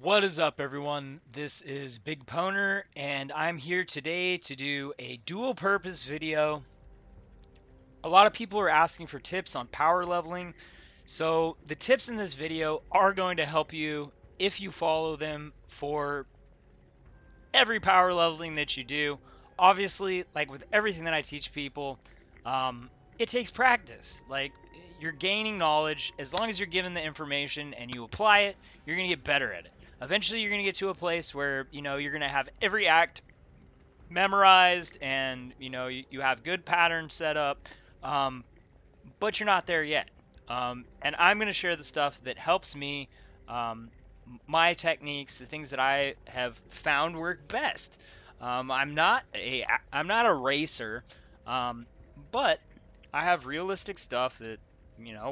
What is up, everyone? This is BigPowner, and I'm here today to do a dual purpose video. A lot of people are asking for tips on power leveling, so the tips in this video are going to help you if you follow them for every power leveling that you do. Obviously, like with everything that I teach people, it takes practice. Like, you're gaining knowledge. As long as you're given the information and you apply it, you're going to get better at it. Eventually, you're going to get to a place where, you're going to have every act memorized and, you have good patterns set up, um, but you're not there yet. And I'm going to share the stuff that helps me, um, my techniques, the things that I have found work best. I'm not a racer, um, but I have realistic stuff that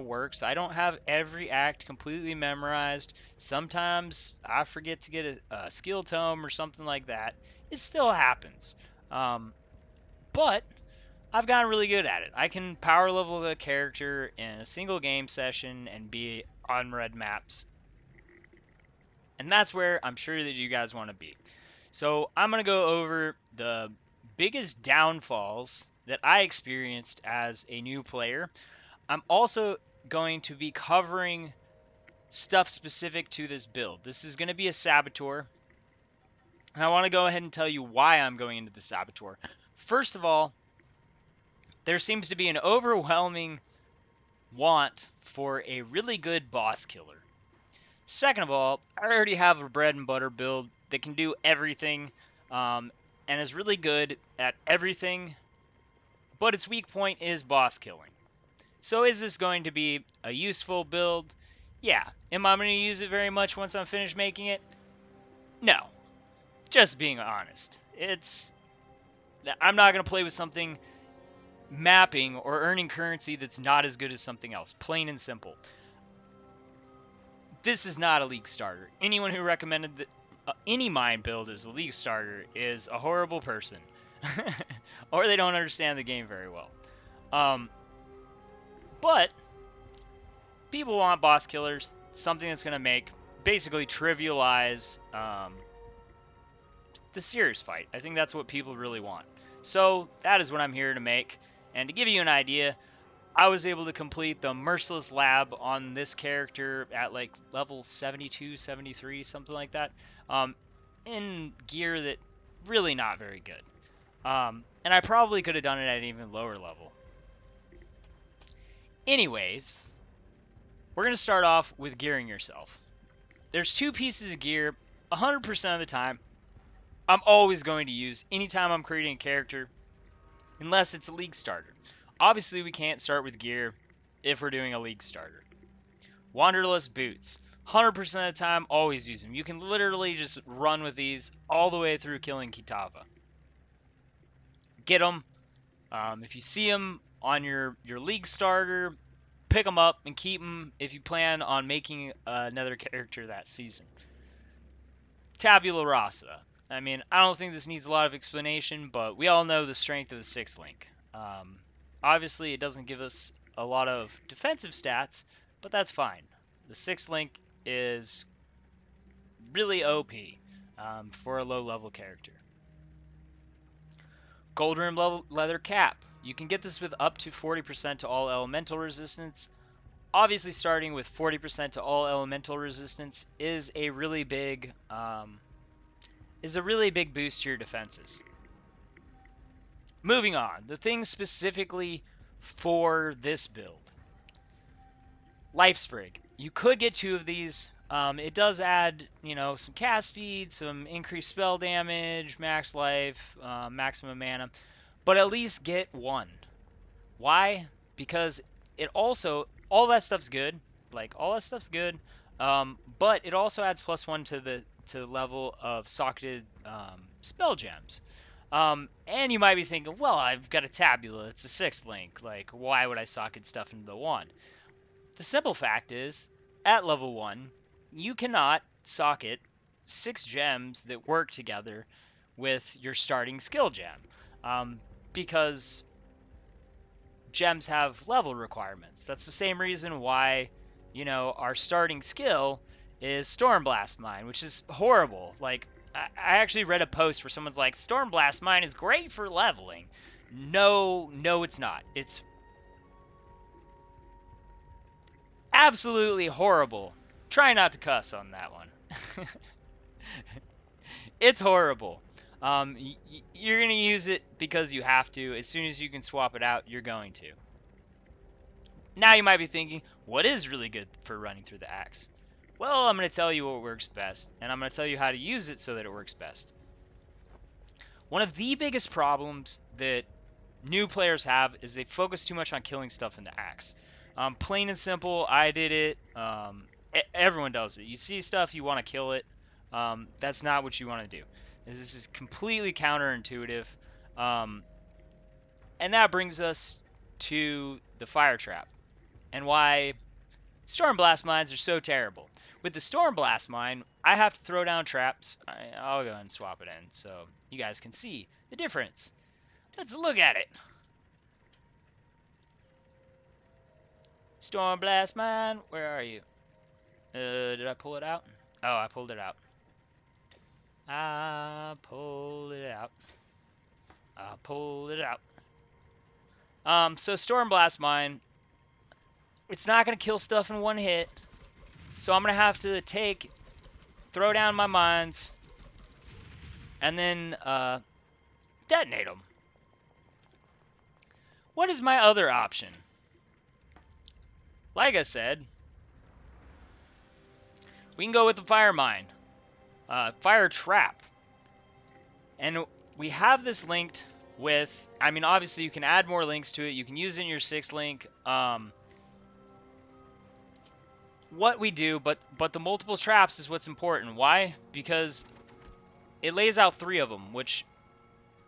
works. I don't have every act completely memorized. Sometimes I forget to get a skill tome or something like that. It still happens, um, but I've gotten really good at it. I can power level a character in a single game session and be on red maps. And that's where I'm sure that you guys want to be. So I'm going to go over the biggest downfalls that I experienced as a new player. I'm also going to be covering stuff specific to this build. This is going to be a saboteur. And I want to go ahead and tell you why I'm going into the saboteur. First of all, there seems to be an overwhelming want for a really good boss killer. Second of all, I already have a bread and butter build that can do everything, and is really good at everything, but its weak point is boss killing. So is this going to be a useful build? Yeah. Am I going to use it very much once I'm finished making it? No. Just being honest. I'm not going to play with something mapping or earning currency that's not as good as something else. Plain and simple. This is not a league starter. Anyone who recommended that any mine build as a league starter is a horrible person, or they don't understand the game very well. Um, but people want boss killers, something that's going to make basically trivialize the Sirius fight. I think that's what people really want. So that is what I'm here to make. And to give you an idea, I was able to complete the Merciless Lab on this character at like level 72, 73, something like that, in gear that really not very good. And I probably could have done it at an even lower level. Anyways, we're going to start off with gearing yourself. There's two pieces of gear 100% of the time I'm always going to use anytime I'm creating a character, unless it's a league starter. Obviously, we can't start with gear if we're doing a league starter. Wanderlust boots. 100% of the time, always use them. You can literally just run with these all the way through killing Kitava. Get them. If you see them on your league starter, pick them up and keep them if you plan on making another character that season. Tabula Rasa. I mean, I don't think this needs a lot of explanation, but we all know the strength of the 6th link. Obviously, it doesn't give us a lot of defensive stats, but that's fine. The 6th link is really OP for a low-level character. Gold Rim Leather Cap. You can get this with up to 40% to all elemental resistance. Obviously, starting with 40% to all elemental resistance is a really big boost to your defenses. Moving on, the things specifically for this build. Life Sprig. You could get 2 of these. It does add, some cast speed, some increased spell damage, max life, maximum mana, but at least get 1. Why? Because it also, all that stuff's good. Like, all that stuff's good, but it also adds +1 to the level of socketed spell gems. And you might be thinking, well, I've got a tabula. It's a 6th link. Like, why would I socket stuff into the 1? The simple fact is, at level 1, you cannot socket 6 gems that work together with your starting skill gem. Because gems have level requirements. That's the same reason why, our starting skill is Stormblast Mine, which is horrible. Like, I actually read a post where someone's like, Stormblast Mine is great for leveling. No, no, it's not. It's absolutely horrible. Try not to cuss on that one. It's horrible. You're going to use it because you have to. As soon as you can swap it out, you're going to. Now you might be thinking, what is really good for running through the axe? Well, I'm going to tell you what works best, and I'm going to tell you how to use it so that it works best. One of the biggest problems that new players have is they focus too much on killing stuff in the axe. Plain and simple, I did it. Everyone does it. You see stuff, you want to kill it. That's not what you want to do. This is completely counterintuitive. Um, and that brings us to the fire trap and why Stormblast mines are so terrible. With the Stormblast mine, I have to throw down traps. I'll go ahead and swap it in so you guys can see the difference. Let's look at it. Stormblast mine, where are you? Did I pull it out? Oh, I pulled it out. I pulled it out. I pulled it out. So Stormblast mine, it's not going to kill stuff in one hit. So I'm going to have to throw down my mines, and then detonate them. What is my other option? Like I said, we can go with the fire mine, fire trap. And we have this linked with, I mean, obviously you can add more links to it. You can use it in your 6th link. What we do, but the multiple traps is what's important. Why? Because it lays out 3 of them, which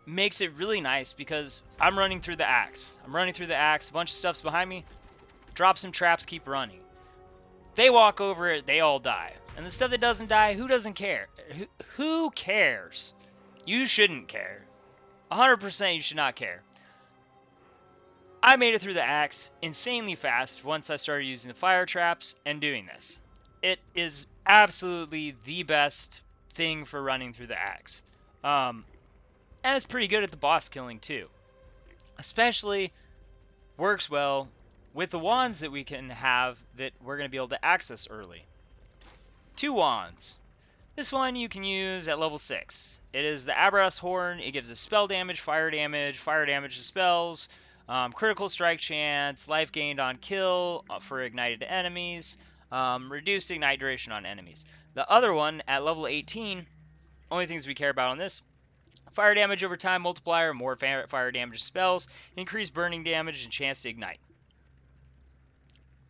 makes it really nice because I'm running through the axe. A bunch of stuff's behind me. Drop some traps, keep running. They walk over it, they all die. And the stuff that doesn't die, who doesn't care? Who cares? You shouldn't care. 100% you should not care. I made it through the axe insanely fast once I started using the fire traps and doing this. It is absolutely the best thing for running through the axe. And it's pretty good at the boss killing too. Especially works well with the wands that we can have that we're going to be able to access early. 2 wands. This one you can use at level 6. It is the Abrass Horn. It gives us spell damage, fire damage to spells, critical strike chance, life gained on kill for ignited enemies, reduced ignite duration on enemies. The other one at level 18, only things we care about on this: fire damage over time multiplier, more fire damage to spells, increased burning damage, and chance to ignite.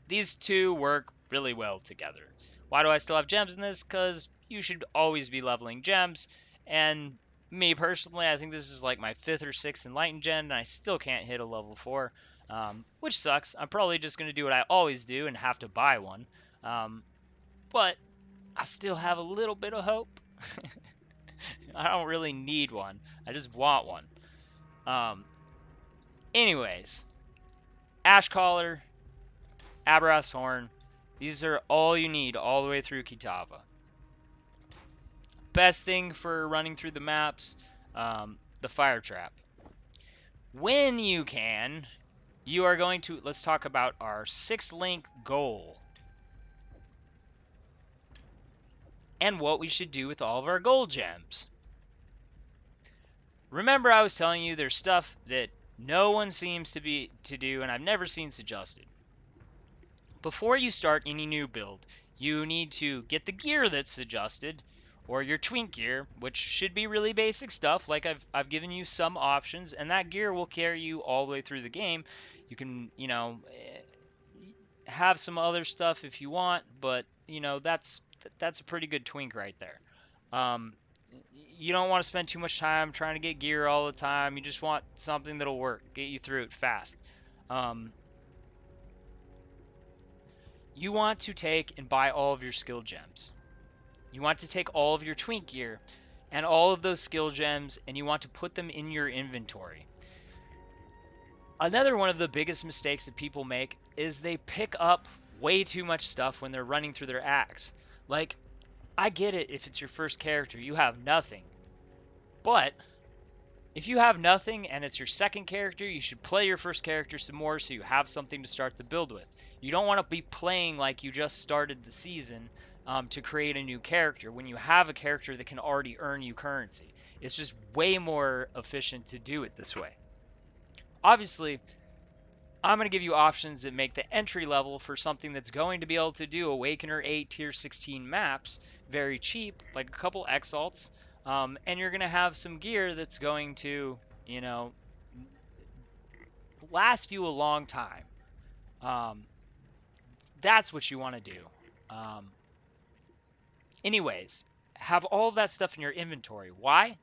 These 2 work really well together. Why do I still have gems in this? Because you should always be leveling gems. And me personally, I think this is like my 5th or 6th Enlightened gen, and I still can't hit a level 4, which sucks. I'm probably just going to do what I always do and have to buy one. But I still have a little bit of hope. I don't really need one. I just want one. Anyways, Ash Collar, Abrass Horn. These are all you need all the way through Kitava. Best thing for running through the maps, the fire trap. When you can, you are going to, let's talk about our 6th link goal. And what we should do with all of our gold gems. Remember I was telling you there's stuff that no one seems to do and I've never seen suggested. Before you start any new build, you need to get the gear that's suggested, or your twink gear, which should be really basic stuff. Like I've given you some options, and that gear will carry you all the way through the game. You can, have some other stuff if you want, but that's a pretty good twink right there. You don't want to spend too much time trying to get gear all the time. You just want something that'll work, get you through it fast. You want to take and buy all of your skill gems. You want to take all of your twink gear and all of those skill gems, and you want to put them in your inventory. Another one of the biggest mistakes that people make is they pick up way too much stuff when they're running through their axe. Like, I get it if it's your first character, you have nothing. But if you have nothing and it's your second character, you should play your first character some more so you have something to start the build with. You don't want to be playing like you just started the season to create a new character when you have a character that can already earn you currency. It's just way more efficient to do it this way. Obviously, I'm going to give you options that make the entry level for something that's going to be able to do Awakener 8 Tier 16 maps very cheap, like a couple exalts, and you're going to have some gear that's going to, you know, last you a long time. Um, that's what you want to do. Um, anyways, have all of that stuff in your inventory. Why?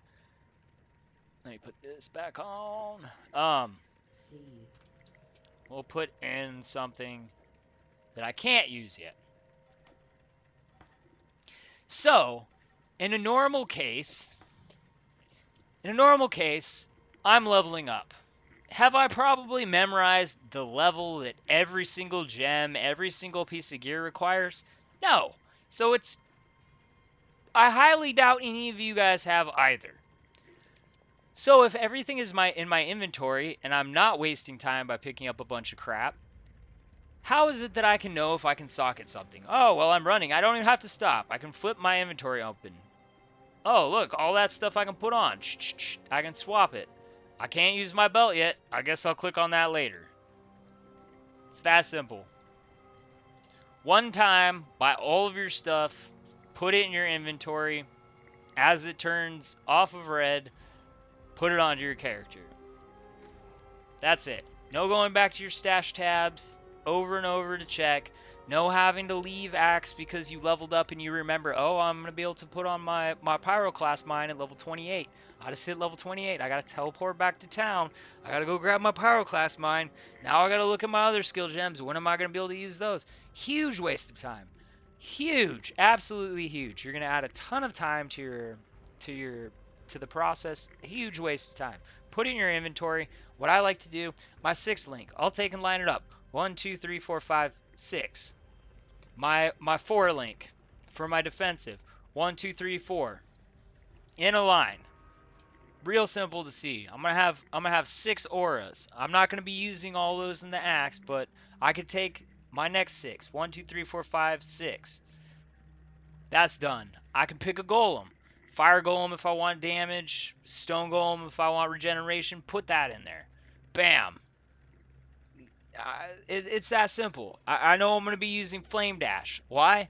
Let me put this back on. We'll put in something that I can't use yet. So, in a normal case, I'm leveling up. Have I probably memorized the level that every single gem, every single piece of gear requires? No. So I highly doubt any of you guys have either. So if everything is in my inventory and I'm not wasting time by picking up a bunch of crap, how is it that I can know if I can socket something? Oh, well, I'm running. I don't even have to stop. I can flip my inventory open. Oh, look, all that stuff I can put on. I can swap it. I can't use my belt yet. I guess I'll click on that later. It's that simple. One time, buy all of your stuff, put it in your inventory. As it turns off of red, put it onto your character. That's it. No going back to your stash tabs over and over to check. No having to leave Axe because you leveled up and you remember, oh, I'm going to be able to put on my Pyro class mine at level 28. I just hit level 28. I got to teleport back to town. I got to go grab my Pyro class mine. Now I got to look at my other skill gems. When am I going to be able to use those? Huge waste of time. Huge. Absolutely huge. You're going to add a ton of time to the process. Huge waste of time. Put it in your inventory. What I like to do, my 6th link, I'll take and line it up. 1, 2, 3, 4, 5, 6. My 4 link for my defensive. 1, 2, 3, 4. In a line. Real simple to see. I'm gonna have 6 auras. I'm not gonna be using all those in the axe, but I could take my next 6. 1, 2, 3, 4, 5, 6. That's done. I can pick a golem. Fire golem if I want damage. Stone golem if I want regeneration. Put that in there. Bam. It's that simple. I know I'm going to be using Flame Dash. Why?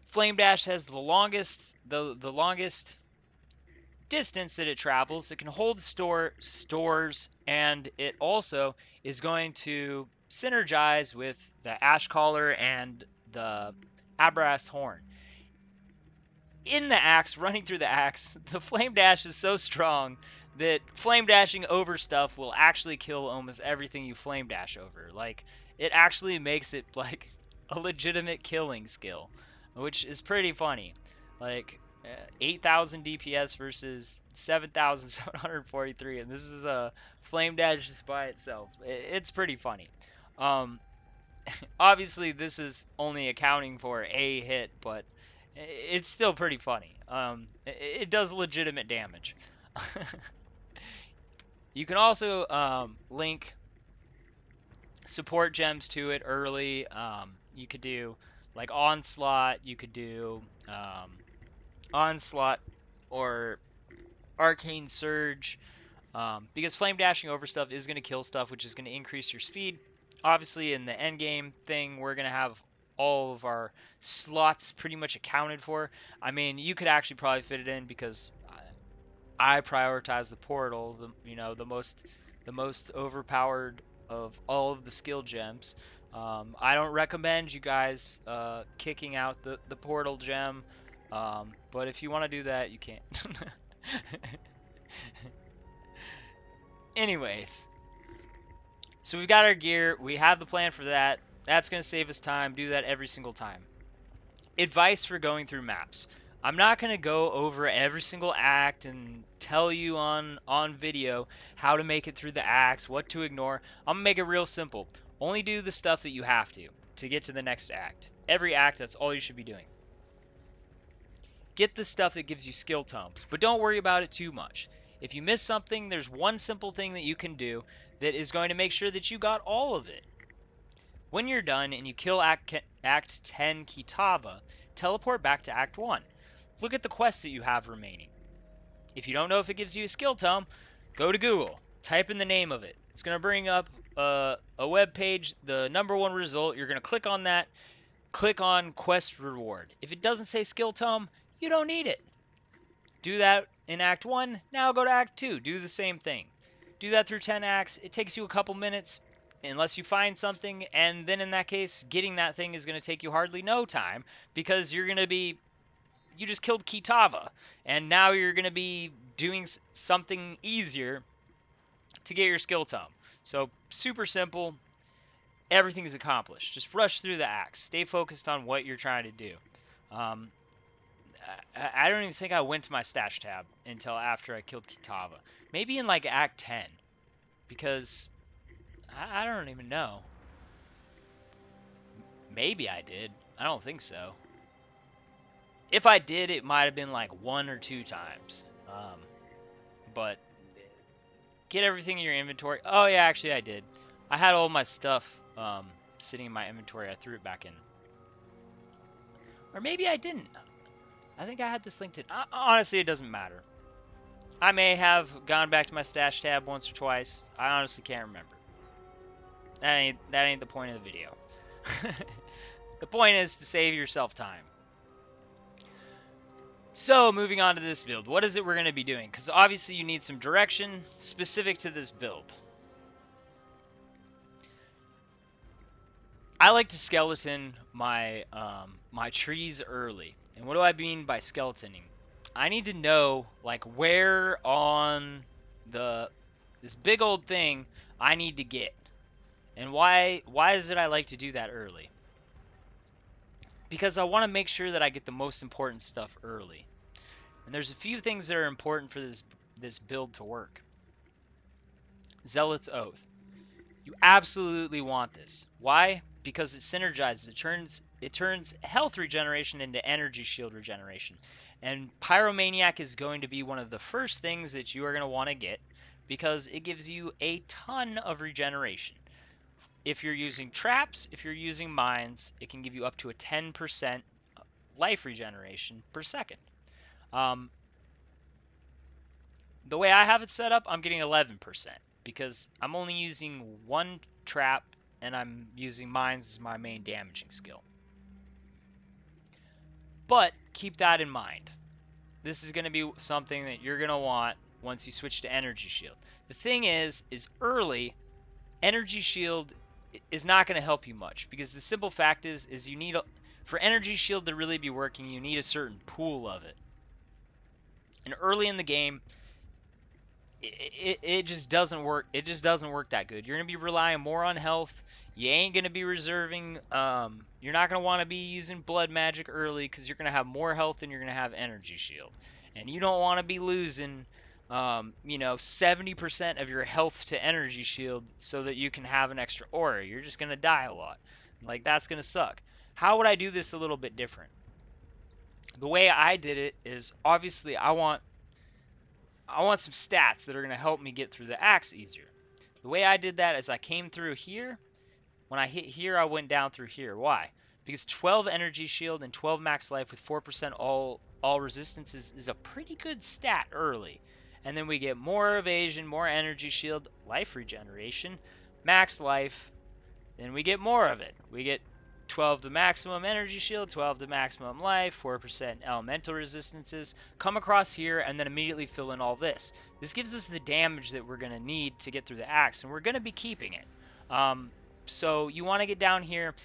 Flame Dash has the longest distance that it travels. It can hold stores, and it also is going to synergize with the Ash Collar and the Abrass Horn. In the axe, running through the axe, the Flame Dash is so strong that flame dashing over stuff will actually kill almost everything you flame dash over. Like, it actually makes it like a legitimate killing skill, which is pretty funny. Like 8,000 DPS versus 7,743, and this is a flame dash just by itself. It's pretty funny. Obviously, this is only accounting for a hit, but it's still pretty funny. It does legitimate damage. You can also link support gems to it early. You could do like Onslaught. You could do Onslaught or Arcane Surge. Because flame dashing over stuff is going to kill stuff, which is going to increase your speed. Obviously, in the end game thing, we're going to have all of our slots pretty much accounted for. I mean, you could actually probably fit it in because I prioritize the portal, the most overpowered of all of the skill gems. I don't recommend you guys kicking out the portal gem, but if you want to do that, you can. Anyways, so we've got our gear. We have the plan for that. That's going to save us time. Do that every single time. Advice for going through maps. I'm not going to go over every single act and tell you on video how to make it through the acts, what to ignore. I'm going to make it real simple. Only do the stuff that you have to get to the next act. Every act, that's all you should be doing. get the stuff that gives you skill tomes, but don't worry about it too much. If you miss something, there's one simple thing that you can do that is going to make sure that you got all of it. When you're done and you kill Act 10 Kitava, teleport back to Act 1. Look at the quests that you have remaining. If you don't know if it gives you a skill tome, go to Google, type in the name of it. It's going to bring up a web page, the number one result. You're going to click on that, click on quest reward. If it doesn't say skill tome, you don't need it. Do that in Act 1, now go to Act 2, do the same thing. Do that through 10 acts, it takes you a couple minutes, unless you find something, and then in that case, getting that thing is going to take you hardly no time, because you're going to be, you just killed Kitava, and now you're going to be doing something easier to get your skill tome. So, super simple, everything is accomplished. Just rush through the acts, stay focused on what you're trying to do. I don't even think I went to my stash tab until after I killed Kitava. Maybe in like Act 10, because I don't even know. Maybe I did. I don't think so. If I did, it might have been like 1 or 2 times. But get everything in your inventory. Oh yeah, actually I did. I had all my stuff sitting in my inventory. I threw it back in. Or maybe I didn't. I think I had this linked in. Honestly, it doesn't matter. I may have gone back to my stash tab once or twice. I honestly can't remember. That ain't the point of the video. The point is to save yourself time. So, moving on to this build. What is it we're going to be doing? Because obviously you need some direction specific to this build. I like to skeleton my my trees early. And what do I mean by skeletoning? I need to know like where on this big old thing I need to get. And why is it I like to do that early? Because I want to make sure that I get the most important stuff early. And there's a few things that are important for this build to work. Zealot's Oath. You absolutely want this. Why? Because it synergizes. It turns health regeneration into energy shield regeneration. And Pyromaniac is going to be one of the first things that you are going to want to get because it gives you a ton of regeneration. If you're using traps, if you're using mines, it can give you up to a 10% life regeneration per second. The way I have it set up, I'm getting 11% because I'm only using one trap and I'm using mines as my main damaging skill. But keep that in mind. This is going to be something that you're going to want once you switch to energy shield. The thing is early, energy shield is not going to help you much because the simple fact is you need for energy shield to really be working, you need a certain pool of it. And early in the game, it just doesn't work. It just doesn't work that good. You're going to be relying more on health. You ain't going to be reserving. You're not going to want to be using blood magic early because you're going to have more health than you're going to have energy shield. And you don't want to be losing, 70% of your health to energy shield so that you can have an extra aura. You're just going to die a lot. Like, that's going to suck. How would I do this a little bit different? The way I did it is, obviously, I want some stats that are going to help me get through the axe easier. The way I did that is I came through here. When I hit here, I went down through here. Why? Because 12 energy shield and 12 max life with 4% all resistance is a pretty good stat early. And then we get more evasion, more energy shield, life regeneration, max life. Then we get more of it. We get 12 to maximum energy shield, 12 to maximum life, 4% elemental resistances. Come across here and then immediately fill in all this. This gives us the damage that we're going to need to get through the axe, and we're going to be keeping it. So you want to get down here.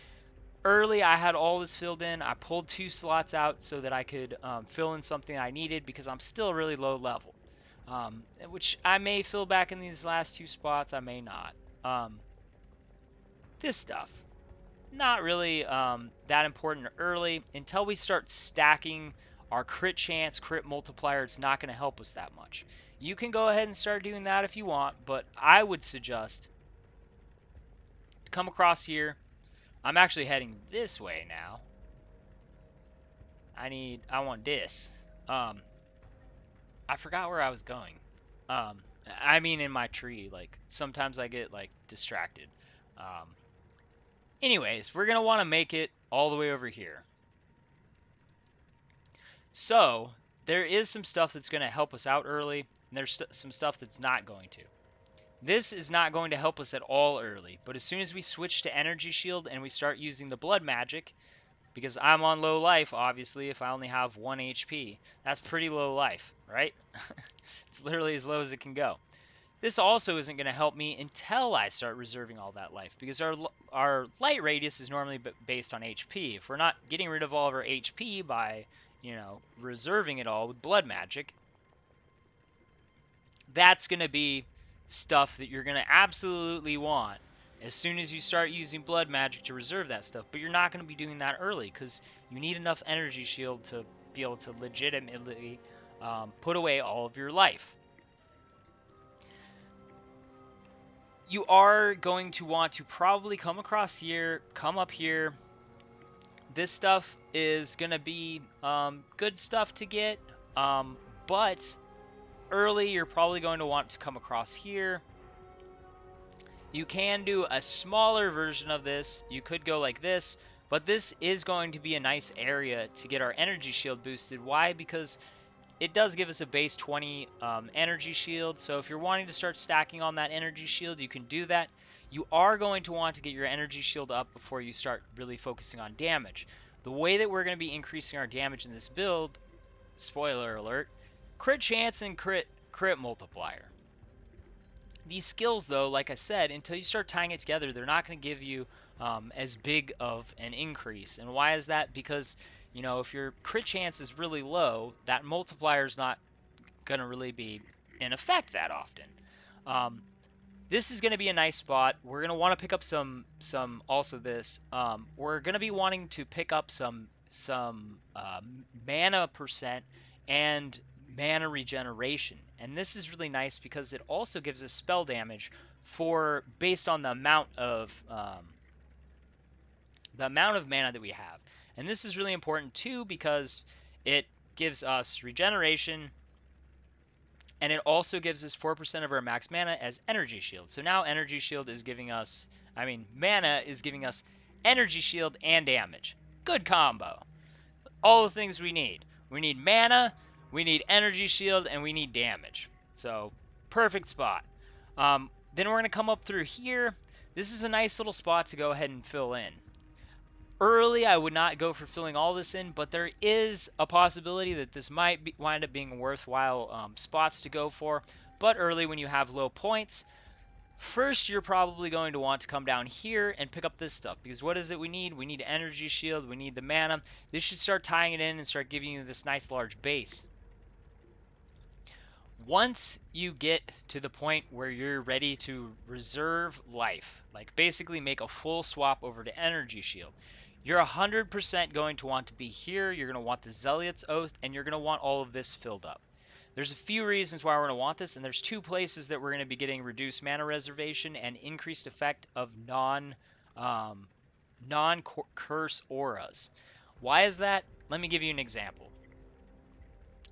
Early, I had all this filled in. I pulled 2 slots out so that I could fill in something I needed because I'm still really low level. Which I may fill back in these last 2 spots. I may not. This stuff. Not really that important early. Until we start stacking our crit chance, crit multiplier, it's not going to help us that much. You can go ahead and start doing that if you want, but I would suggest come across here. I'm actually heading this way now. I want this. Um, I forgot where I was going. Um, I mean, in my tree, like sometimes I get like distracted. Um, anyways, we're gonna want to make it all the way over here. So there is some stuff that's gonna help us out early, and there's some stuff that's not going to. This is not going to help us at all early, but as soon as we switch to energy shield and we start using the blood magic, because I'm on low life, obviously, if I only have 1 HP, that's pretty low life, right? It's literally as low as it can go. This also isn't going to help me until I start reserving all that life, because our light radius is normally based on HP. If we're not getting rid of all of our HP by, reserving it all with blood magic, that's going to be stuff that you're going to absolutely want as soon as you start using blood magic to reserve that stuff. But you're not going to be doing that early because you need enough energy shield to be able to legitimately put away all of your life. You are going to want to probably come across here, come up here. This stuff is going to be good stuff to get, but early you're probably going to want to come across here. You can do a smaller version of this. You could go like this, but this is going to be a nice area to get our energy shield boosted. Why? Because it does give us a base 20 energy shield. So if you're wanting to start stacking on that energy shield, you can do that. You are going to want to get your energy shield up before you start really focusing on damage. The way that we're going to be increasing our damage in this build, spoiler alert, crit chance and crit multiplier. These skills, though, like I said, until you start tying it together, they're not going to give you as big of an increase. And why is that? Because, if your crit chance is really low, that multiplier is not going to really be in effect that often. This is going to be a nice spot. We're going to want to pick up also this. We're going to be wanting to pick up some mana percent and mana regeneration. And this is really nice because it also gives us spell damage based on the amount of mana that we have. And this is really important too because it gives us regeneration, and it also gives us 4% of our max mana as energy shield. So now energy shield is giving us, mana is giving us energy shield and damage. Good combo. All the things we need. We need mana, we need energy shield, and we need damage. So, perfect spot. Then we're going to come up through here. This is a nice little spot to go ahead and fill in. Early, I would not go for filling all this in, but there is a possibility that this might wind up being worthwhile spots to go for. But early, when you have low points, first you're probably going to want to come down here and pick up this stuff. Because what is it we need? We need energy shield, we need the mana. This should start tying it in and start giving you this nice large base. Once you get to the point where you're ready to reserve life, like basically make a full swap over to energy shield, you're 100% going to want to be here. You're going to want the Zealot's Oath, and you're going to want all of this filled up. There's a few reasons why we're going to want this, and there's 2 places that we're going to be getting reduced mana reservation and increased effect of non-curse auras. Why is that? Let me give you an example.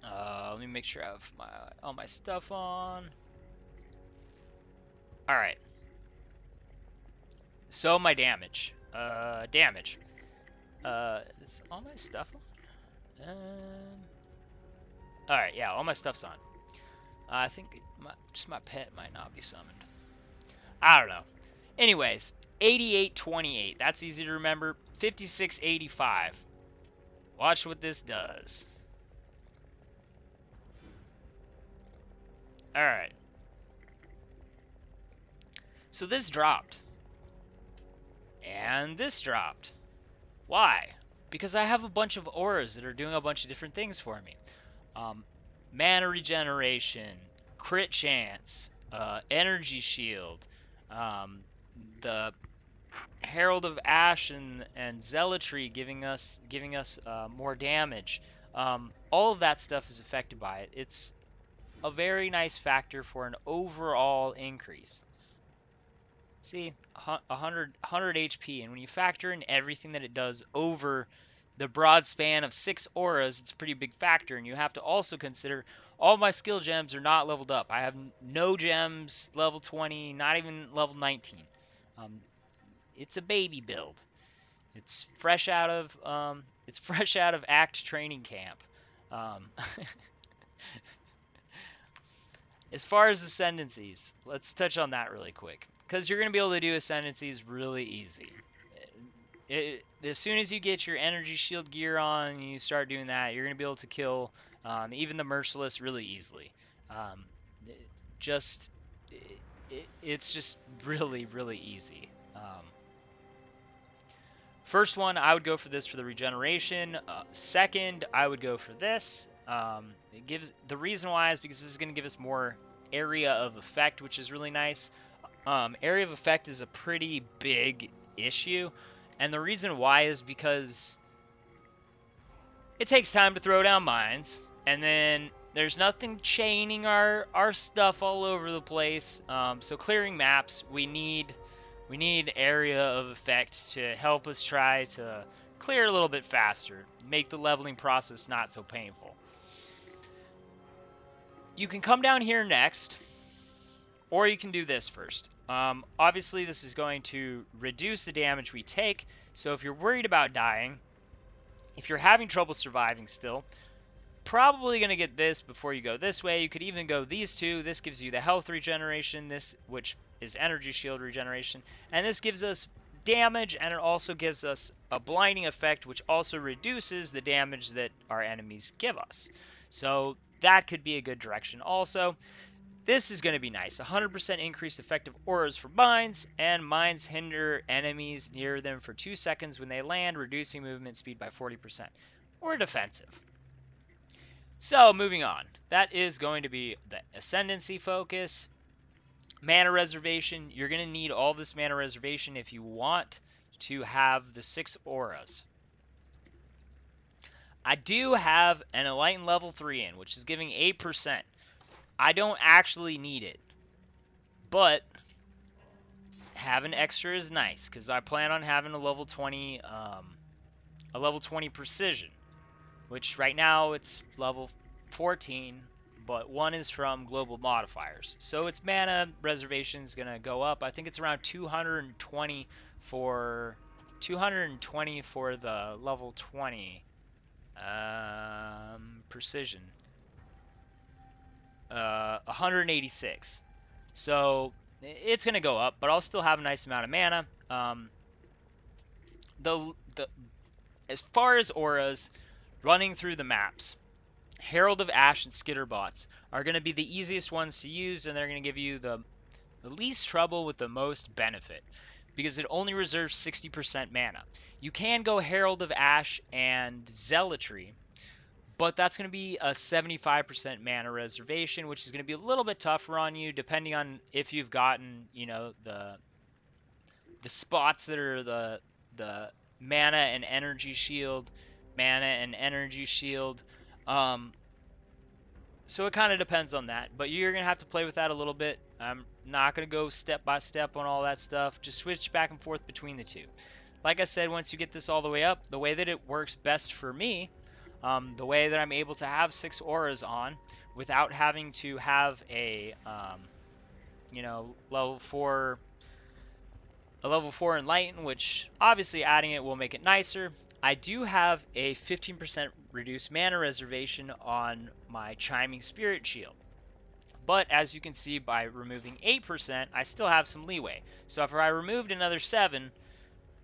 Let me make sure I have all my stuff on. All right. So my damage. Is all my stuff on? All right, yeah, all my stuff's on. I think just my pet might not be summoned. I don't know. Anyways, 8828. That's easy to remember. 5685. Watch what this does. Alright. So this dropped. And this dropped. Why? Because I have a bunch of auras that are doing a bunch of different things for me. Mana regeneration, crit chance, energy shield, the Herald of Ash and Zealotry giving us more damage. All of that stuff is affected by it. It's a very nice factor for an overall increase. See, 100 HP, and when you factor in everything that it does over the broad span of 6 auras, it's a pretty big factor, and you have to also consider all my skill gems are not leveled up. I have no gems level 20, not even level 19. Um, it's a baby build. It's fresh out of it's fresh out of ACT training camp. Um, as far as ascendancies, let's touch on that really quick because you're gonna be able to do ascendancies really easy. As soon as you get your energy shield gear on and you start doing that, you're going to be able to kill even the merciless really easily. Um, just it's just really really easy. First one, I would go for this for the regeneration. Second, I would go for this. It gives the reason why is because this is going to give us more area of effect, which is really nice. Area of effect is a pretty big issue, and the reason why is because it takes time to throw down mines, and then there's nothing chaining our stuff all over the place. So clearing maps, we need area of effect to help us try to clear a little bit faster, make the leveling process not so painful. You can come down here next, or you can do this first. Obviously, this is going to reduce the damage we take, so if you're worried about dying, if you're having trouble surviving still, probably going to get this before you go this way. You could even go these two. This gives you the health regeneration, this which is energy shield regeneration, and this gives us damage, and it also gives us a blinding effect, which also reduces the damage that our enemies give us. So that could be a good direction also. This is going to be nice. 100% increased effective auras for mines, and mines hinder enemies near them for 2 seconds when they land, reducing movement speed by 40%. Or defensive. So, moving on. That is going to be the Ascendancy focus. Mana reservation. You're going to need all this mana reservation if you want to have the 6 auras. I do have an Enlighten level 3 in, which is giving 8%. I don't actually need it, but having extra is nice because I plan on having a level 20 precision, which right now it's level 14, but one is from global modifiers, so its mana reservation is gonna go up. I think it's around 220 for the level 20 precision. 186. So it's gonna go up, but I'll still have a nice amount of mana. The as far as auras running through the maps, Herald of Ash and Skitterbots are going to be the easiest ones to use, and they're going to give you the least trouble with the most benefit because it only reserves 60% mana. You can go Herald of Ash and Zealotry, but that's going to be a 75% mana reservation, which is going to be a little bit tougher on you depending on if you've gotten, the spots that are the mana and energy shield, so it kind of depends on that, but you're going to have to play with that a little bit. I'm not going to go step by step on all that stuff. Just switch back and forth between the two. Like I said, once you get this all the way up, the way that it works best for me, the way that I'm able to have 6 auras on without having to have a level 4 Enlighten, which obviously adding it will make it nicer. I do have a 15% reduced mana reservation on my Chiming Spirit Shield. But as you can see, by removing 8%, I still have some leeway. So if I removed another 7,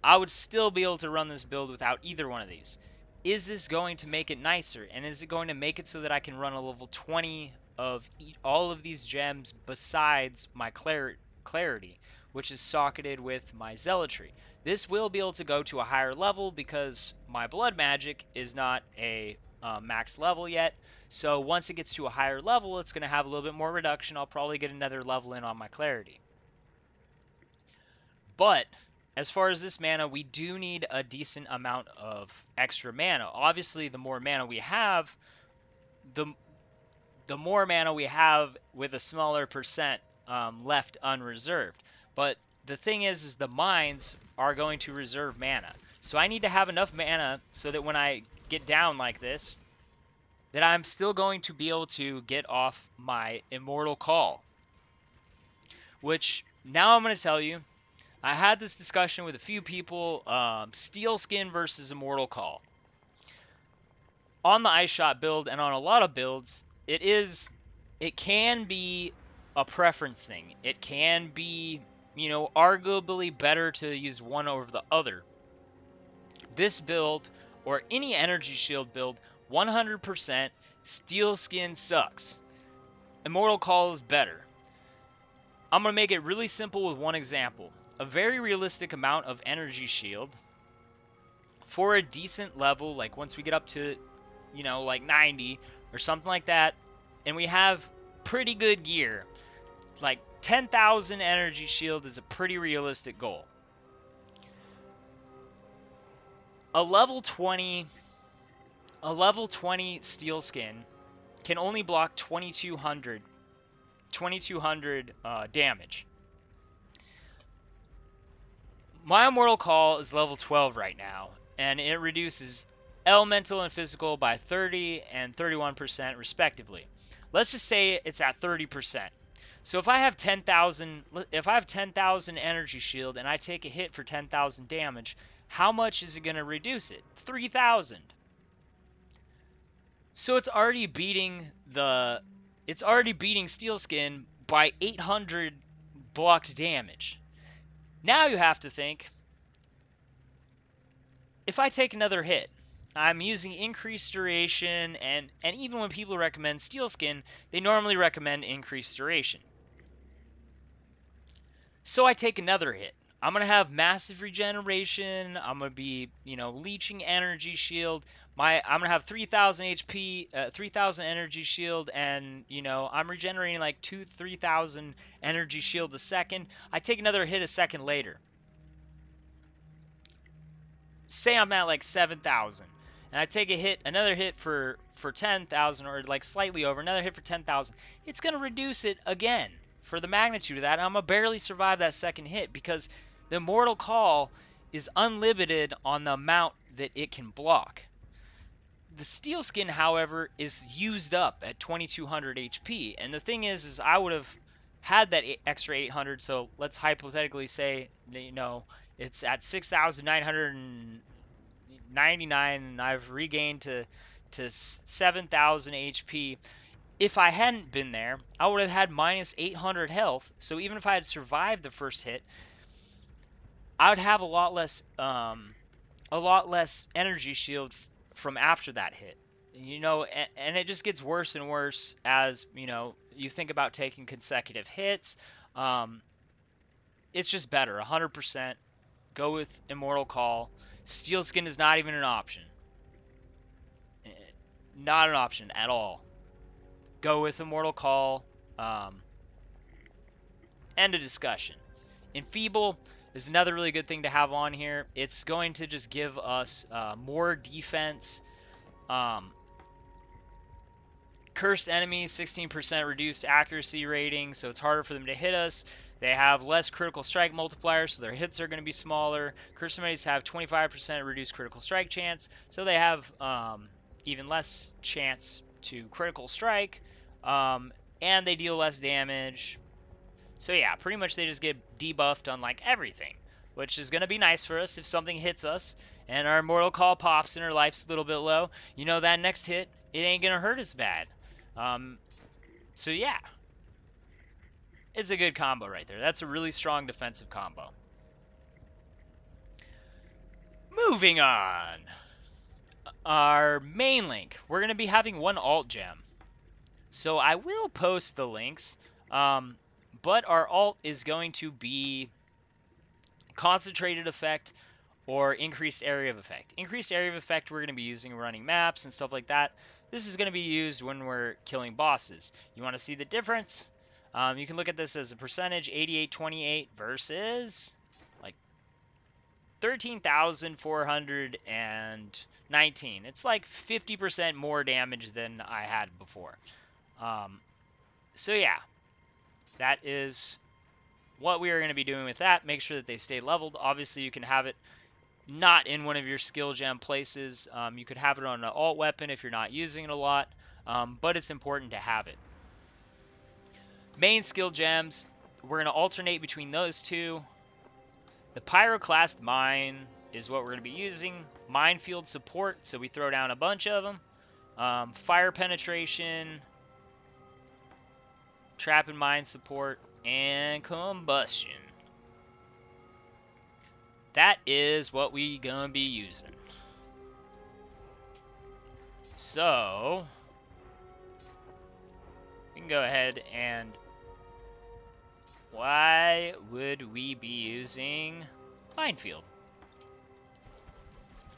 I would still be able to run this build without either one of these. Is this going to make it nicer? And is it going to make it so that I can run a level 20 of all of these gems besides my Clarity, which is socketed with my Zealotry? This will be able to go to a higher level because my Blood Magic is not a max level yet. So once it gets to a higher level, it's going to have a little bit more reduction. I'll probably get another level in on my Clarity. But as far as this mana, we do need a decent amount of extra mana. Obviously, the more mana we have, the more mana we have with a smaller percent left unreserved. But the thing is the mines are going to reserve mana. So I need to have enough mana so that when I get down like this, that I'm still going to be able to get off my Immortal Call. Which, now I'm going to tell you, I had this discussion with a few people, Steel Skin versus Immortal Call. On the Ice Shot build and on a lot of builds, it can be a preference thing. It can be, arguably better to use one over the other. This build, or any energy shield build, 100% Steel Skin sucks. Immortal Call is better. I'm going to make it really simple with one example. A very realistic amount of energy shield for a decent level, like once we get up to, like 90 or something like that, and we have pretty good gear, like 10,000 energy shield is a pretty realistic goal. A level 20 steel skin can only block 2200 damage. My Immortal Call is level 12 right now, and it reduces elemental and physical by 30 and 31% respectively. Let's just say it's at 30%. So if I have 10,000 energy shield and I take a hit for 10,000 damage, how much is it going to reduce it? 3,000. So it's already beating Steel Skin by 800 blocked damage. Now you have to think, if I take another hit, I'm using increased duration, and even when people recommend Steel Skin, they normally recommend increased duration. So I take another hit. I'm going to have massive regeneration. I'm going to be, leeching energy shield. I'm going to have 3,000 HP, 3,000 energy shield, and, I'm regenerating like 3,000 energy shield a second. I take another hit a second later. Say I'm at like 7,000, and I take another hit for 10,000, or like slightly over, another hit for 10,000. It's going to reduce it again for the magnitude of that. I'm going to barely survive that second hit because the Immortal Call is unlimited on the amount that it can block. The Steel Skin, however, is used up at 2,200 HP, and the thing is I would have had that extra 800, so let's hypothetically say, it's at 6,999, and I've regained to 7,000 HP. If I hadn't been there, I would have had minus 800 health, so even if I had survived the first hit, I would have a lot less energy shield from after that hit. And it just gets worse and worse as, you think about taking consecutive hits. It's just better, 100%. Go with Immortal Call. Steel Skin is not even an option. Not an option at all. Go with Immortal Call. End of discussion. Enfeeble is another really good thing to have on here. It's going to just give us more defense. Cursed enemies, 16% reduced accuracy rating, so it's harder for them to hit us. They have less critical strike multiplier, so their hits are going to be smaller. Cursed enemies have 25% reduced critical strike chance, so they have even less chance to critical strike, and they deal less damage. So yeah, pretty much they just get debuffed on like everything, which is going to be nice for us if something hits us and our Immortal Call pops and our life's a little bit low. That next hit, it ain't going to hurt as bad. So yeah, it's a good combo right there. That's a really strong defensive combo. Moving on. Our main link. We're going to be having one alt gem. So I will post the links, but our alt is going to be concentrated effect or increased area of effect. Increased area of effect we're going to be using running maps and stuff like that. This is going to be used when we're killing bosses. You want to see the difference? You can look at this as a percentage, 8828 versus like 13,419. It's like 50% more damage than I had before. So yeah, that is what we are going to be doing with that. Make sure that they stay leveled. Obviously, you can have it not in one of your skill gem places. You could have it on an alt weapon if you're not using it a lot, but it's important to have it. Main skill gems, we're going to alternate between those two. The Pyroclast Mine is what we're going to be using. Minefield support, so we throw down a bunch of them. Fire penetration, trap and mine support, and combustion. That is what we gonna be using. So we can go ahead and why would we be using minefield?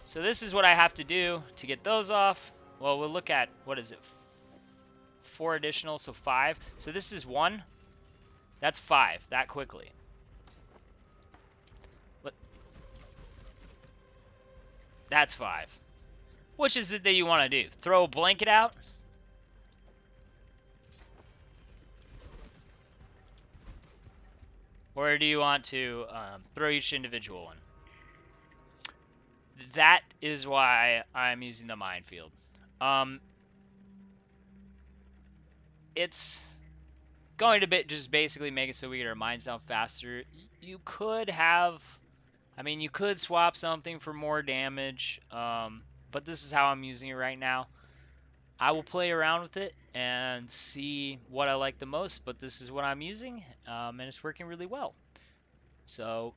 So this is what I have to do to get those off. Well, we'll look at, what is it, 4 additional, so 5. So this is 1. That's 5, that quickly. That's 5. Which is it that you want to do? Throw a blanket out? Or do you want to throw each individual one? That is why I'm using the minefield. It's going to just basically make it so we get our mines down faster. You could have, I mean, you could swap something for more damage, but this is how I'm using it right now. I will play around with it and see what I like the most, but this is what I'm using, and it's working really well. So,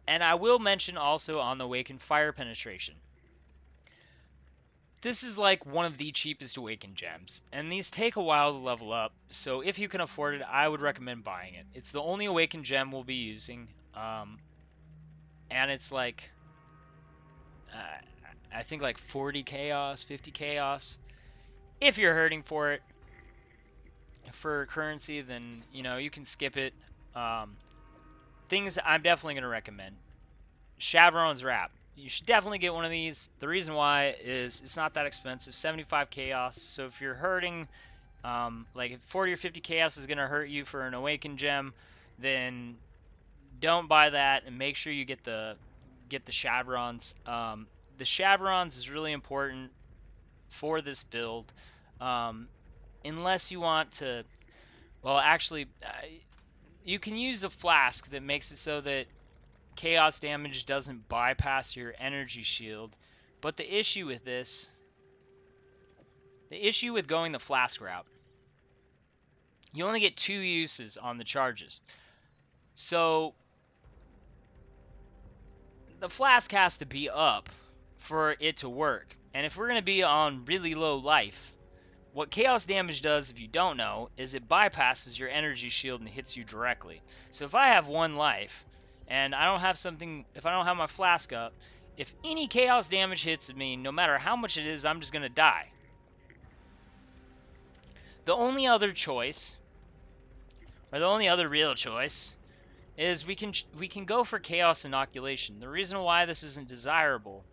and I will mention also on the Awaken Fire Penetration. This is like one of the cheapest Awaken gems, and these take a while to level up, so if you can afford it, I would recommend buying it. It's the only Awaken gem we'll be using, and it's like, I think like 40 chaos, 50 chaos. If you're hurting for it, for currency, then, you know, you can skip it. Things I'm definitely going to recommend. Shavron's Wrap. You should definitely get one of these. The reason why is it's not that expensive, 75 chaos. So if you're hurting, like if 40 or 50 chaos is going to hurt you for an Awaken gem, then don't buy that and make sure you get the Chevrons. The Chevrons is really important for this build, unless you want to. Well, actually, you can use a flask that makes it so that chaos damage doesn't bypass your energy shield. But the issue with this, the issue with going the flask route, you only get 2 uses on the charges. So the flask has to be up for it to work. And if we're going to be on really low life, what chaos damage does, if you don't know, is it bypasses your energy shield and hits you directly. So if I have 1 life and I don't have something, if I don't have my flask up, if any chaos damage hits me, no matter how much it is, I'm just going to die. The only other choice, or the only other real choice, is we can go for chaos inoculation. The reason why this isn't desirable,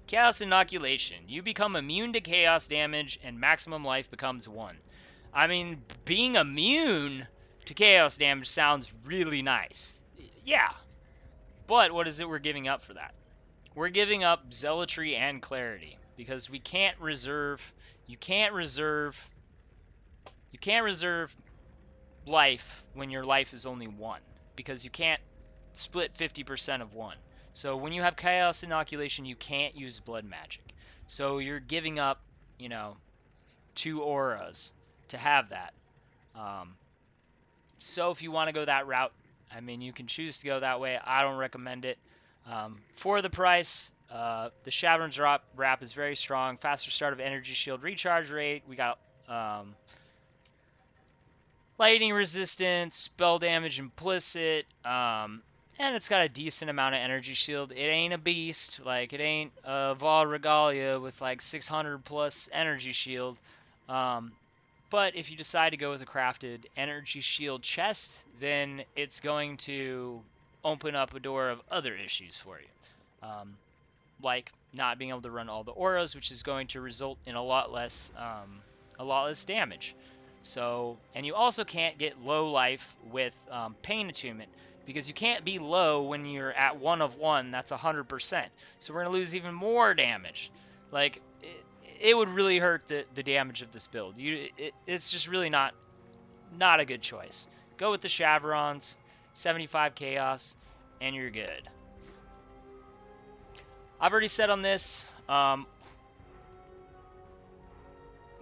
chaos inoculation, you become immune to chaos damage and maximum life becomes 1. I mean, being immune to chaos damage sounds really nice. Yeah. But what is it we're giving up for that? We're giving up zealotry and clarity because we can't reserve, you can't reserve life when your life is only 1 because you can't split 50% of 1. So when you have chaos inoculation, you can't use blood magic. So you're giving up, you know, 2 auras to have that. So if you want to go that route, I mean, you can choose to go that way. I don't recommend it. For the price, the Shavron's Wrap is very strong. Faster start of energy shield recharge rate. We got lightning resistance, spell damage implicit, and it's got a decent amount of energy shield. It ain't a beast, like it ain't a Val Regalia with like 600 plus energy shield. But if you decide to go with a crafted energy shield chest, then it's going to open up a door of other issues for you. Like not being able to run all the auras, which is going to result in a lot less damage. So, and you also can't get low life with pain attunement. because you can't be low when you're at 1 of 1. That's 100%. So we're going to lose even more damage. Like, it would really hurt the damage of this build. It's just really not a good choice. Go with the Chavrons, 75 Chaos, and you're good. I've already said on this, the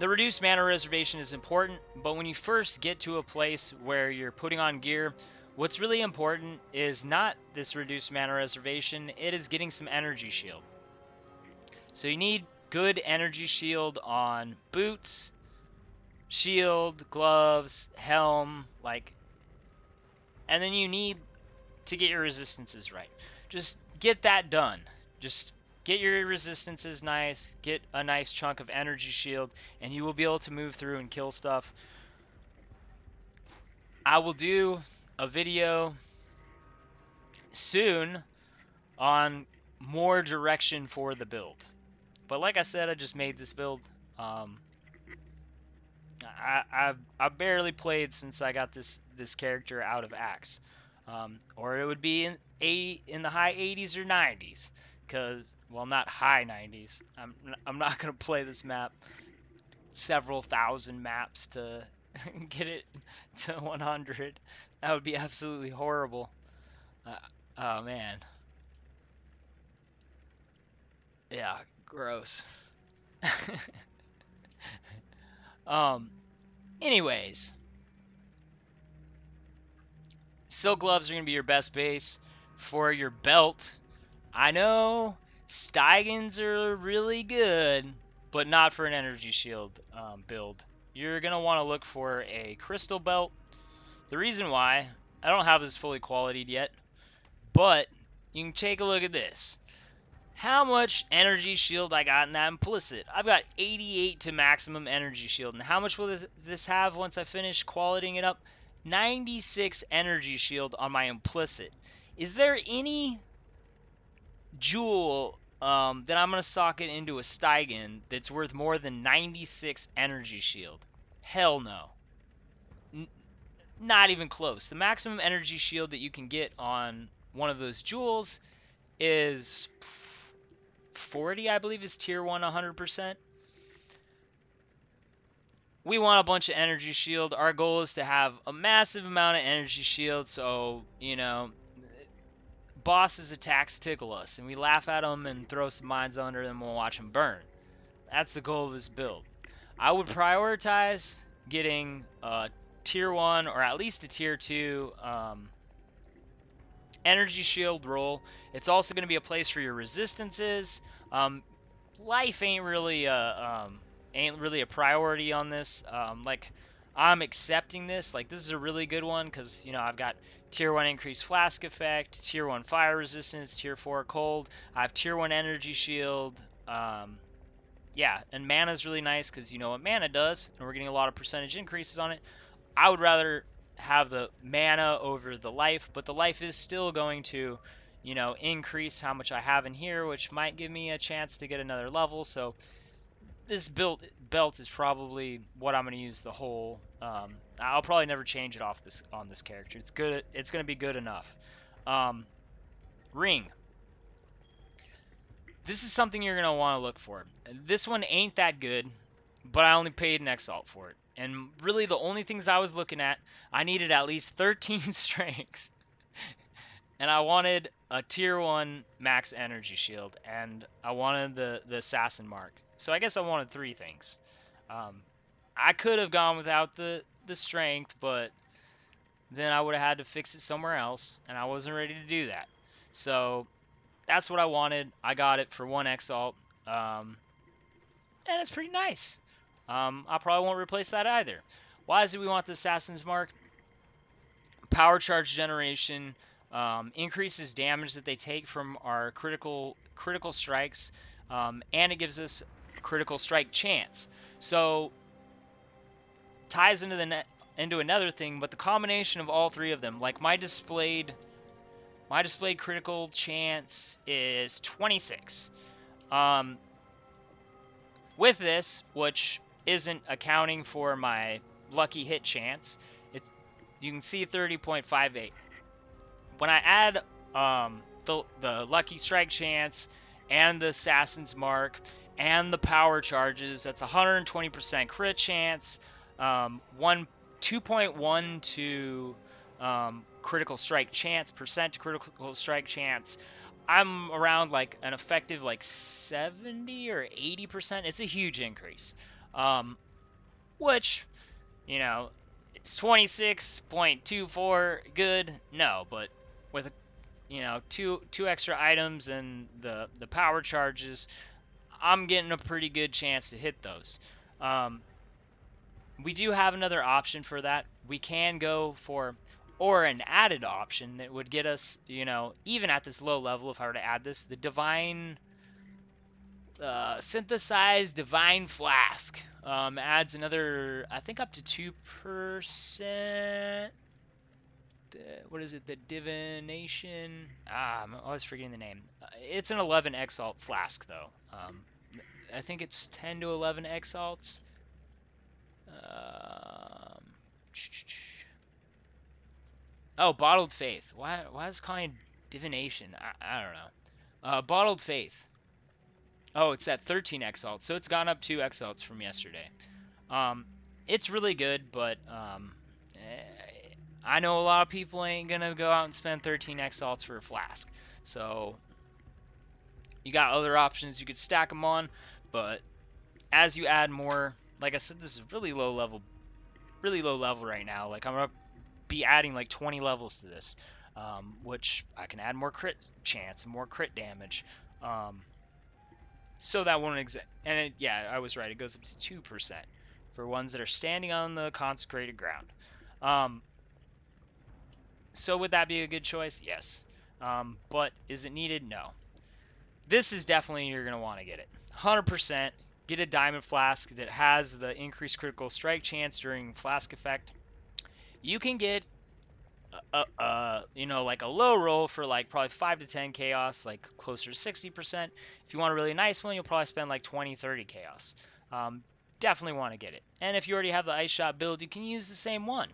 reduced mana reservation is important, but when you first get to a place where you're putting on gear, what's really important is not this reduced mana reservation, it is getting some energy shield. So you need good energy shield on boots, shield, gloves, helm, and then you need to get your resistances right. Just get that done. Just get your resistances nice, get a nice chunk of energy shield, and you will be able to move through and kill stuff. I will do a video soon on more direction for the build. But like I said, I just made this build. I've barely played since I got this character out of Axe, or it would be in the high 80s or 90s, because, well, not high 90s. I'm not gonna play this map several thousand maps to get it to 100. That would be absolutely horrible. Oh man, yeah, gross. Anyways, silk gloves are going to be your best base. For your belt, I know Steigans are really good, but not for an energy shield build. You're going to want to look for a crystal belt. The reason why, I don't have this fully qualityed yet, but you can take a look at this. How much energy shield I got in that implicit? I've got 88 to maximum energy shield. And how much will this have once I finish qualitying it up? 96 energy shield on my implicit. Is there any jewel that I'm going to socket into a Steigen that's worth more than 96 energy shield? Hell no. Not even close. The maximum energy shield that you can get on one of those jewels is 40, I believe, is tier 1 100%. We want a bunch of energy shield. Our goal is to have a massive amount of energy shield, so, you know, bosses' attacks tickle us, and we laugh at them and throw some mines under them and we'll watch them burn. That's the goal of this build. I would prioritize getting a tier 1 or at least a tier 2 energy shield roll. It's also going to be a place for your resistances. Life ain't really a priority on this. Like, I'm accepting this. Like, this is a really good one because, you know, I've got tier 1 increased flask effect, tier 1 fire resistance, tier 4 cold. I have tier 1 energy shield. Yeah, and mana is really nice because you know what mana does, and we're getting a lot of percentage increases on it. I would rather have the mana over the life, but the life is still going to, you know, increase how much I have in here, which might give me a chance to get another level. So this belt is probably what I'm going to use the whole. I'll probably never change it on this character. It's good. It's going to be good enough. Ring. This is something you're going to want to look for. This one ain't that good, but I only paid an exalt for it. And really the only things I was looking at, I needed at least 13 strength. And I wanted a tier 1 max energy shield. And I wanted the assassin mark. So I guess I wanted 3 things. I could have gone without the strength, but then I would have had to fix it somewhere else. And I wasn't ready to do that. So that's what I wanted. I got it for 1 exalt. And it's pretty nice. I probably won't replace that either. Why is it we want the Assassin's Mark? Power charge generation increases damage that they take from our critical strikes, and it gives us critical strike chance. So ties into another thing, but the combination of all 3 of them, like my displayed critical chance is 26. With this, which isn't accounting for my lucky hit chance, you can see 30.58. when I add the lucky strike chance and the assassin's mark and the power charges, that's 120% crit chance, 2.1 to critical strike chance, percent to critical strike chance. I'm around like an effective like 70 or 80%. It's a huge increase. Um, which, you know, it's 26.24 good. No, but with two extra items and the power charges, I'm getting a pretty good chance to hit those. Um, we do have another option for that. We can go for or an added option that would get us, even at this low level, if I were to add this, the divine synthesized divine flask adds another, I think, up to 2%. What is it? The divination. I'm always forgetting the name. It's an 11 exalt flask though. I think it's 10 to 11 exalts. Um, oh, bottled faith. Why is it calling divination? I don't know. Bottled faith. Oh, it's at 13 exalts, so it's gone up 2 exalts from yesterday. Um, it's really good, but I know a lot of people ain't gonna go out and spend 13 exalts for a flask. So you got other options you could stack them on, but as you add more, like I said, this is really low level right now. Like I'm gonna be adding like 20 levels to this, which I can add more crit chance and more crit damage. So that won't yeah, I was right. It goes up to 2% for ones that are standing on the consecrated ground. Um, so would that be a good choice? Yes. But is it needed? No. This is definitely you're going to want to get it. 100% get a diamond flask that has the increased critical strike chance during flask effect. You can get like a low roll for like probably 5 to 10 chaos, like closer to 60%. If you want a really nice one, you'll probably spend like 20, 30 chaos. Definitely want to get it. And if you already have the ice shot build, you can use the same one.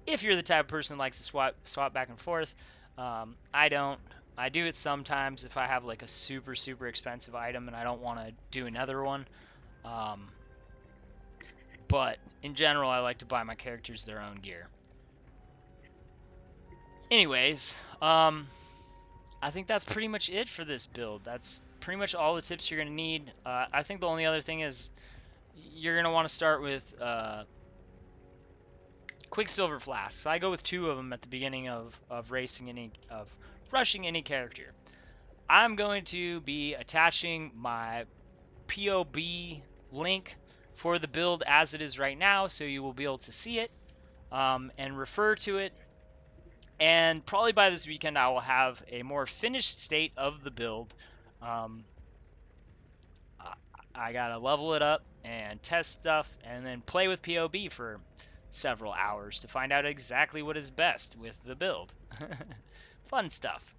If you're the type of person that likes to swap back and forth. I don't. I do it sometimes if I have like a super, super expensive item and I don't want to do another one. But in general, I like to buy my characters their own gear. Anyways, I think that's pretty much it for this build. That's pretty much all the tips you're going to need. I think the only other thing is you're going to want to start with Quicksilver flasks. I go with 2 of them at the beginning of rushing any character. I'm going to be attaching my POB link for the build as it is right now, so you will be able to see it and refer to it. And probably by this weekend, I will have a more finished state of the build. I gotta level it up and test stuff, and then play with POB for several hours to find out exactly what is best with the build. Fun stuff.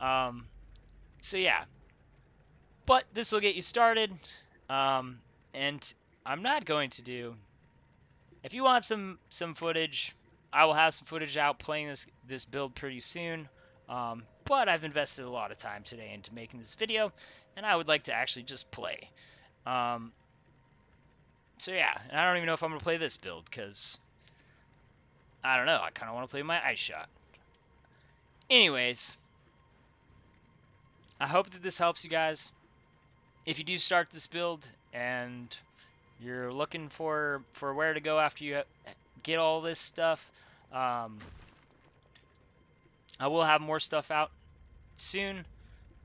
So yeah, but this will get you started. And I'm not going to do. If you want some footage, I will have some footage out playing this build pretty soon. But I've invested a lot of time today into making this video, and I would like to actually just play. So yeah, and I don't even know if I'm gonna play this build because I don't know. I kind of want to play my ice shot. Anyways, I hope that this helps you guys. If you do start this build and you're looking for where to go after you get all this stuff, I will have more stuff out soon,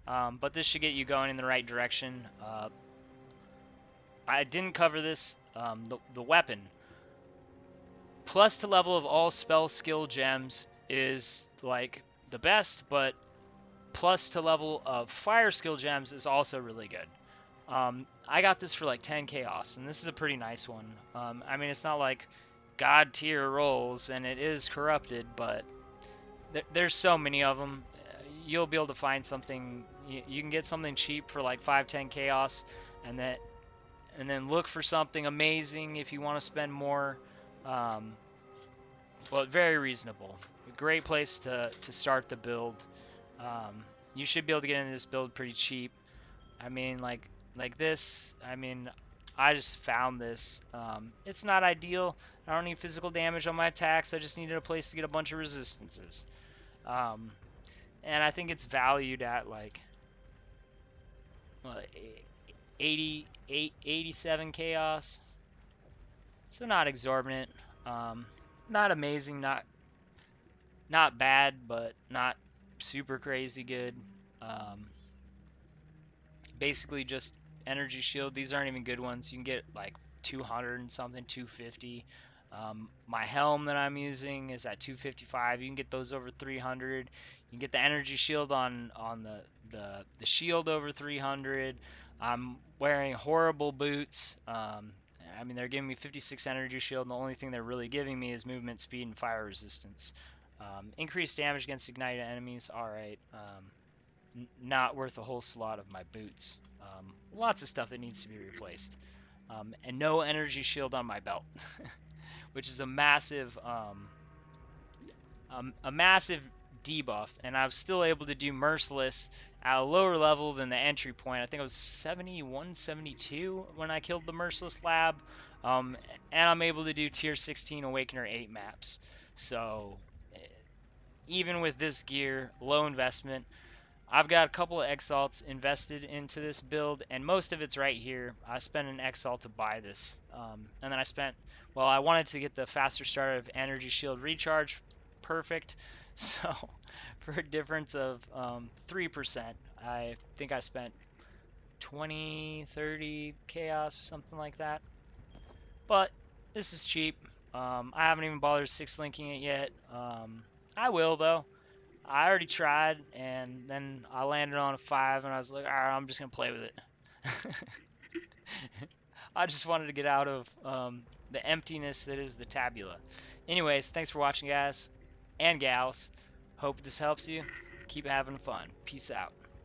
but this should get you going in the right direction. I didn't cover this. The weapon plus to level of all spell skill gems is like the best, but plus to level of fire skill gems is also really good. I got this for like 10 chaos, and this is a pretty nice one. I mean, it's not like god tier rolls, and it is corrupted, but there's so many of them. You'll be able to find something. You can get something cheap for like 5, 10 chaos, and then look for something amazing if you want to spend more. Well, very reasonable. a great place to start the build. You should be able to get into this build pretty cheap. I mean, like this. I mean, I just found this. It's not ideal. I don't need physical damage on my attacks. I just needed a place to get a bunch of resistances. Um, and I think it's valued at like what, 87 chaos. So not exorbitant. Um, Not amazing. Not bad, but not super crazy good. Um, Basically just energy shield. These aren't even good ones. You can get like 200 and something, 250. My helm that I'm using is at 255. You can get those over 300. You can get the energy shield on the shield over 300. I'm wearing horrible boots. I mean, they're giving me 56 energy shield, and the only thing they're really giving me is movement speed and fire resistance. Increased damage against ignited enemies. All right. Not worth a whole slot of my boots. Lots of stuff that needs to be replaced. And no energy shield on my belt, which is a massive debuff. And I was still able to do merciless at a lower level than the entry point. I think it was 71, 72 when I killed the merciless lab. And I'm able to do tier 16 awakener 8 maps. So even with this gear, low investment, I've got a couple of exalts invested into this build, and most of it's right here. I spent an exalt to buy this, and then I wanted to get the faster start of energy shield recharge, perfect. So for a difference of 3%, I think I spent 20, 30 chaos, something like that. But this is cheap. I haven't even bothered 6 linking it yet. I will though. I already tried, and then I landed on a 5, and I was like, all right, I'm just going to play with it. I just wanted to get out of the emptiness that is the tabula. Anyways, thanks for watching, guys and gals. Hope this helps you. Keep having fun. Peace out.